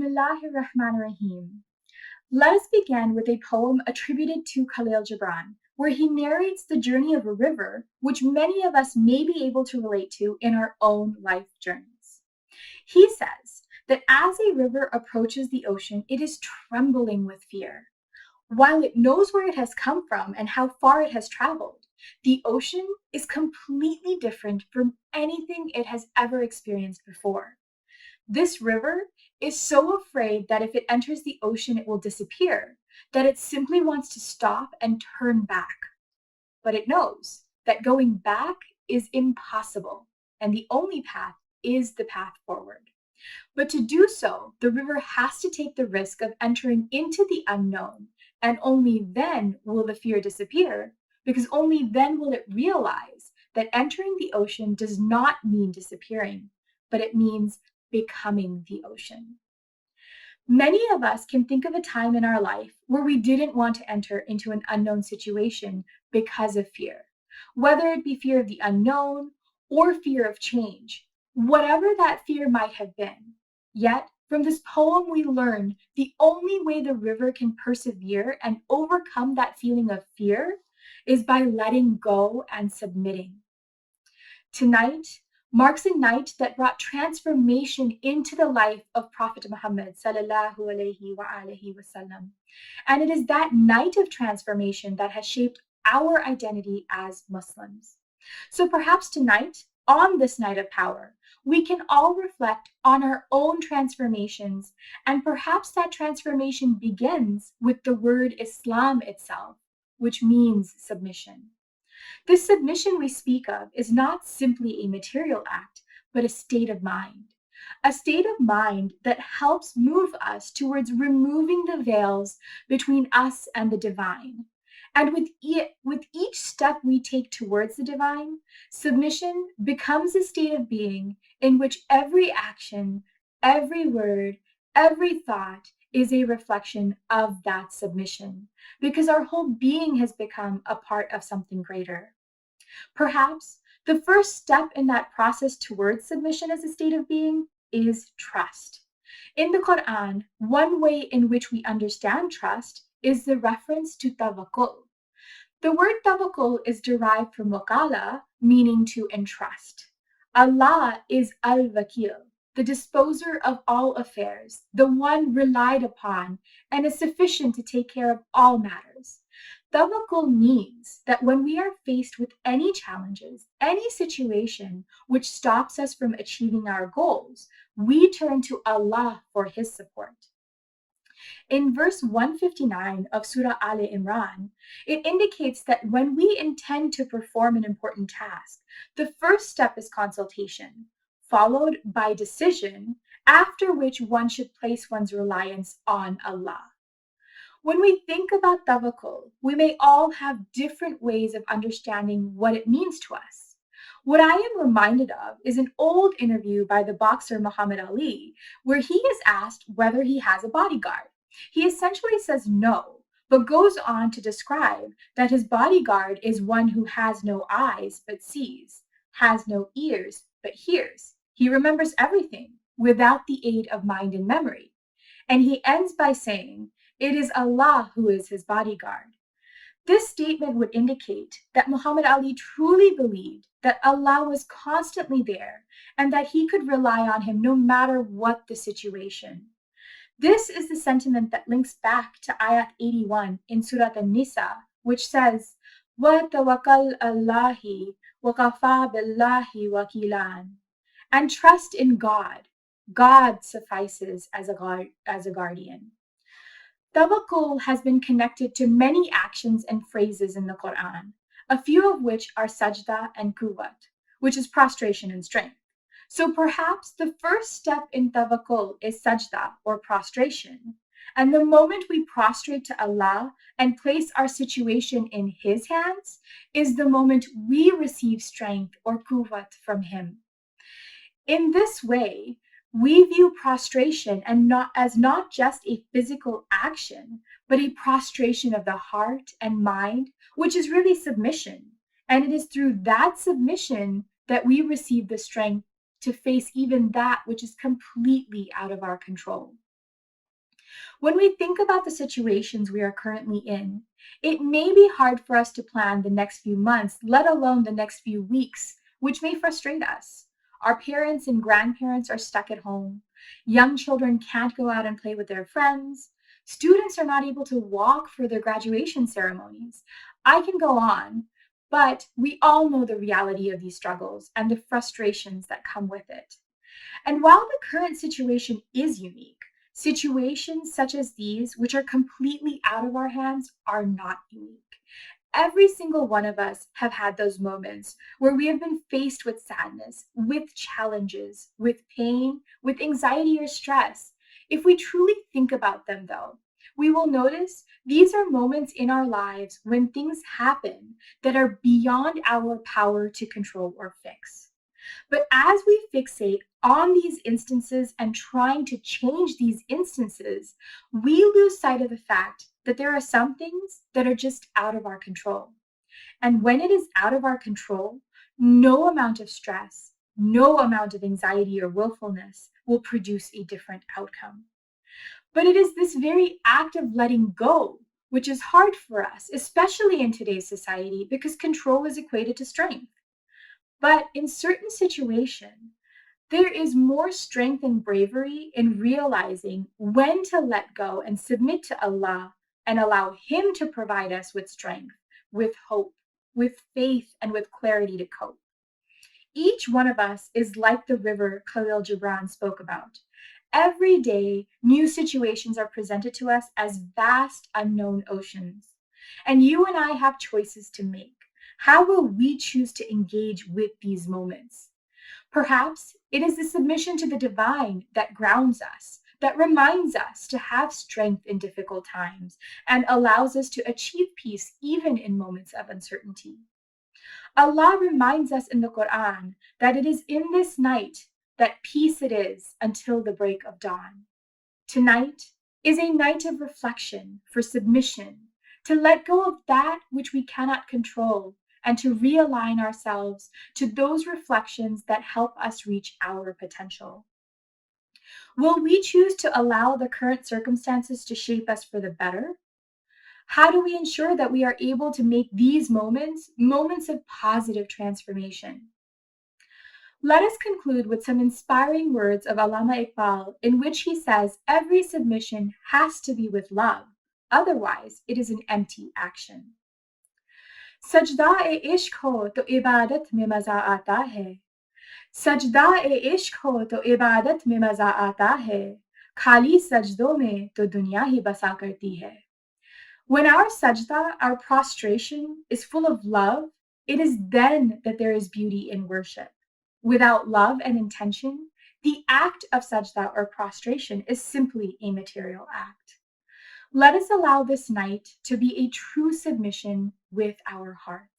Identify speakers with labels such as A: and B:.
A: Bismillahir Rahmanir Rahim. Let us begin with a poem attributed to Khalil Gibran, where he narrates the journey of a river, which many of us may be able to relate to in our own life journeys. He says that as a river approaches the ocean, it is trembling with fear. While it knows where it has come from and how far it has traveled, the ocean is completely different from anything it has ever experienced before. This river is so afraid that if it enters the ocean, it will disappear, that it simply wants to stop and turn back. But it knows that going back is impossible, and the only path is the path forward. But to do so, the river has to take the risk of entering into the unknown, and only then will the fear disappear, because only then will it realize that entering the ocean does not mean disappearing, but it means becoming the ocean. Many of us can think of a time in our life where we didn't want to enter into an unknown situation because of fear, whether it be fear of the unknown or fear of change, whatever that fear might have been. Yet, from this poem, we learn the only way the river can persevere and overcome that feeling of fear is by letting go and submitting. Tonight marks a night that brought transformation into the life of Prophet Muhammad sallallahu alaihi wasallam. And it is that night of transformation that has shaped our identity as Muslims. So perhaps tonight, on this night of power, we can all reflect on our own transformations, and perhaps that transformation begins with the word Islam itself, which means submission. This submission we speak of is not simply a material act, but a state of mind that helps move us towards removing the veils between us and the divine. And with each step we take towards the divine, submission becomes a state of being in which every action, every word, every thought is a reflection of that submission, because our whole being has become a part of something greater. Perhaps the first step in that process towards submission as a state of being is trust. In the Quran, one way in which we understand trust is the reference to tawakkul. The word tawakkul is derived from wakala, meaning to entrust. Allah is al-wakil, the disposer of all affairs, the one relied upon and is sufficient to take care of all matters. Tawakkul means that when we are faced with any challenges, any situation which stops us from achieving our goals, we turn to Allah for His support. In verse 159 of Surah Al Imran, it indicates that when we intend to perform an important task, the first step is consultation, followed by decision, after which one should place one's reliance on Allah. When we think about tawakkul, we may all have different ways of understanding what it means to us. What I am reminded of is an old interview by the boxer Muhammad Ali, where he is asked whether he has a bodyguard. He essentially says no, but goes on to describe that his bodyguard is one who has no eyes but sees, has no ears but hears. He remembers everything without the aid of mind and memory. And he ends by saying, "It is Allah who is his bodyguard." This statement would indicate that Muhammad Ali truly believed that Allah was constantly there and that he could rely on him no matter what the situation. This is the sentiment that links back to Ayat 81 in Surah An-Nisa, which says, وَتَوَكَّلْ عَلَى وَكَفَى بِاللَّهِ وَكِيلًا. And trust in God. God suffices as a guardian. Tawakkul has been connected to many actions and phrases in the Quran, a few of which are sajda and quwwat, which is prostration and strength. So perhaps the first step in tawakkul is sajda or prostration. And the moment we prostrate to Allah and place our situation in His hands is the moment we receive strength or quwwat from Him. In this way, we view prostration and not just a physical action, but a prostration of the heart and mind, which is really submission. And it is through that submission that we receive the strength to face even that which is completely out of our control. When we think about the situations we are currently in, it may be hard for us to plan the next few months, let alone the next few weeks, which may frustrate us. Our parents and grandparents are stuck at home. Young children can't go out and play with their friends. Students are not able to walk for their graduation ceremonies. I can go on, but we all know the reality of these struggles and the frustrations that come with it. And while the current situation is unique, situations such as these, which are completely out of our hands, are not unique. Every single one of us have had those moments where we have been faced with sadness, with challenges, with pain, with anxiety or stress. If we truly think about them, though, we will notice these are moments in our lives when things happen that are beyond our power to control or fix. But as we fixate on these instances and trying to change these instances, we lose sight of the fact that there are some things that are just out of our control. And when it is out of our control, no amount of stress, no amount of anxiety or willfulness will produce a different outcome. But it is this very act of letting go which is hard for us, especially in today's society, because control is equated to strength. But in certain situations, there is more strength and bravery in realizing when to let go and submit to Allah and allow Him to provide us with strength, with hope, with faith, and with clarity to cope. Each one of us is like the river Khalil Gibran spoke about. Every day, new situations are presented to us as vast, unknown oceans. And you and I have choices to make. How will we choose to engage with these moments? Perhaps it is the submission to the divine that grounds us, that reminds us to have strength in difficult times, and allows us to achieve peace even in moments of uncertainty. Allah reminds us in the Quran that it is in this night that peace it is until the break of dawn. Tonight is a night of reflection for submission, to let go of that which we cannot control and to realign ourselves to those reflections that help us reach our potential. Will we choose to allow the current circumstances to shape us for the better? How do we ensure that we are able to make these moments moments of positive transformation? Let us conclude with some inspiring words of Allama Iqbal, in which he says every submission has to be with love, otherwise, it is an empty action. सजदा ए इश्क हो तो इबादत में मजा आता है सजदा ए इश्क हो तो इबादत में मजा आता है खाली सजदों में तो दुनिया ही बसा करती है. When our sajda, our prostration, is full of love, it is then that there is beauty in worship. Without love and intention, the act of sajda or prostration is simply a material act. Let us allow this night to be a true submission with our heart.